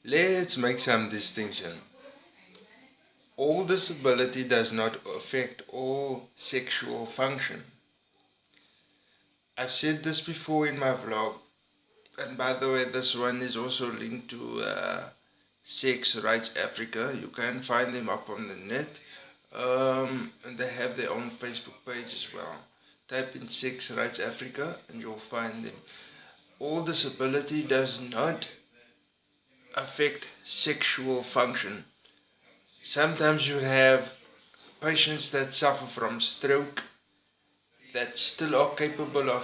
Let's make some distinction. All disability does not affect all sexual function. I've said this before in my vlog, and by the way, this one is also linked to Sex Rights Africa. You can find them up on the net, and they have their own Facebook page as well. Type in Sex Rights Africa and you'll find them. All disability does not affect sexual function. Sometimes you have patients that suffer from stroke that still are capable of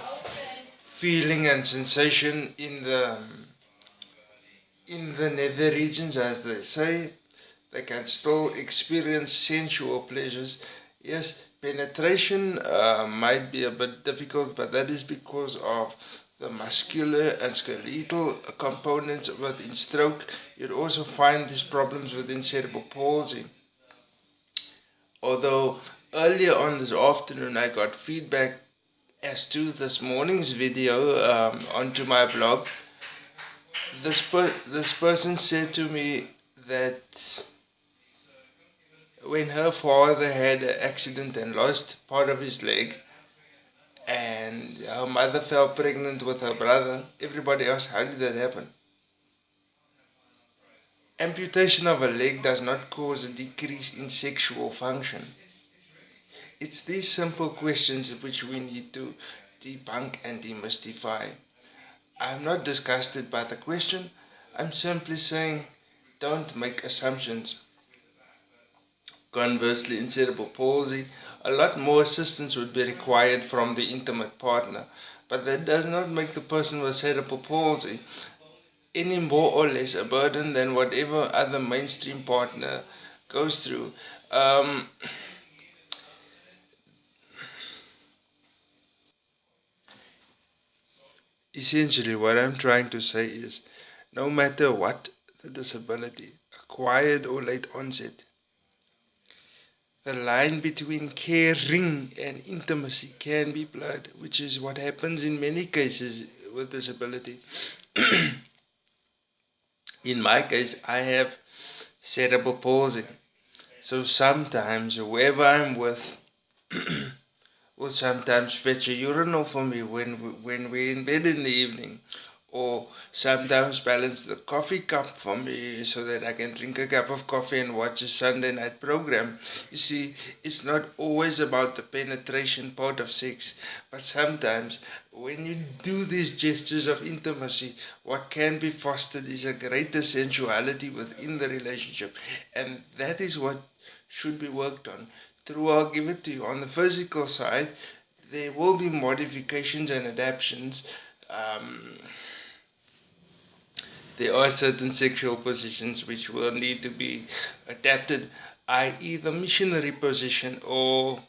feeling and sensation in the nether regions, as they say. They can still experience sensual pleasures. Yes, penetration might be a bit difficult, but that is because of the muscular and skeletal components within stroke. You'd also find these problems within cerebral palsy. Although earlier on this afternoon I got feedback as to this morning's video onto my blog. This person said to me that when her father had an accident and lost part of his leg, and her mother fell pregnant with her brother, everybody asked, how did that happen? Amputation of a leg does not cause a decrease in sexual function. It's these simple questions which we need to debunk and demystify. I'm not disgusted by the question. I'm simply saying don't make assumptions. Conversely, in cerebral palsy, a lot more assistance would be required from the intimate partner, but that does not make the person with cerebral palsy any more or less a burden than whatever other mainstream partner goes through. Essentially, what I'm trying to say is, no matter what the disability, acquired or late onset, the line between caring and intimacy can be blurred, which is what happens in many cases with disability. In my case, I have cerebral palsy. So sometimes whoever I'm with will sometimes fetch a urinal for me when we're in bed in the evening, or sometimes balance the coffee cup for me so that I can drink a cup of coffee and watch a Sunday night program. You see, it's not always about the penetration part of sex, but sometimes when you do these gestures of intimacy, what can be fostered is a greater sensuality within the relationship, and that is what should be worked on. Through, I'll give it to you, on the physical side, there will be modifications and adaptations. There are certain sexual positions which will need to be adapted, i.e. the missionary position, or,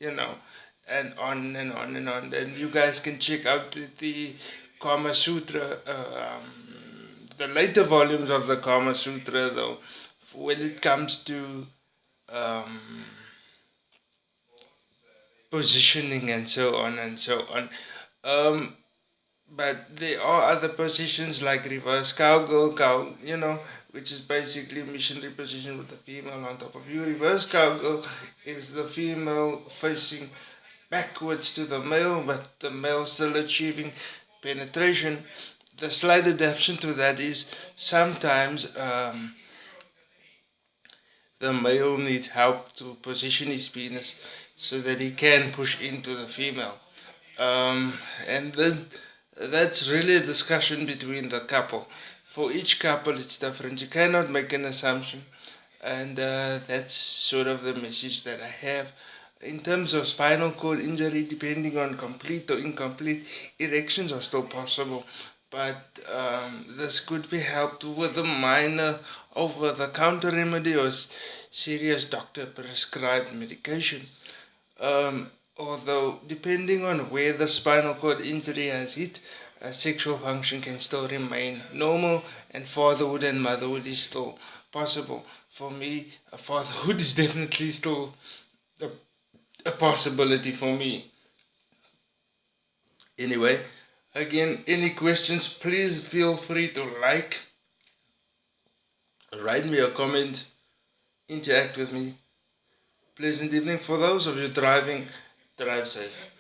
and on and on and on. And you guys can check out the Kama Sutra, the later volumes of the Kama Sutra, though, when it comes to positioning and so on and so on. But there are other positions like reverse cowgirl, which is basically a missionary position with the female on top of you. Reverse cowgirl is the female facing backwards to the male, but the male still achieving penetration. The slight adaptation to that is sometimes the male needs help to position his penis so that he can push into the female. And then that's really a discussion between the couple. For each couple, it's different. You cannot make an assumption. And that's sort of the message that I have. In terms of spinal cord injury, depending on complete or incomplete, erections are still possible. But this could be helped with a minor over-the-counter remedy or serious doctor-prescribed medication. Although, depending on where the spinal cord injury has hit, sexual function can still remain normal, and fatherhood and motherhood is still possible. For me, fatherhood is definitely still a possibility for me. Anyway, again, any questions, please feel free to like, Write me a comment, interact with me. Pleasant evening. For those of you driving, drive safe.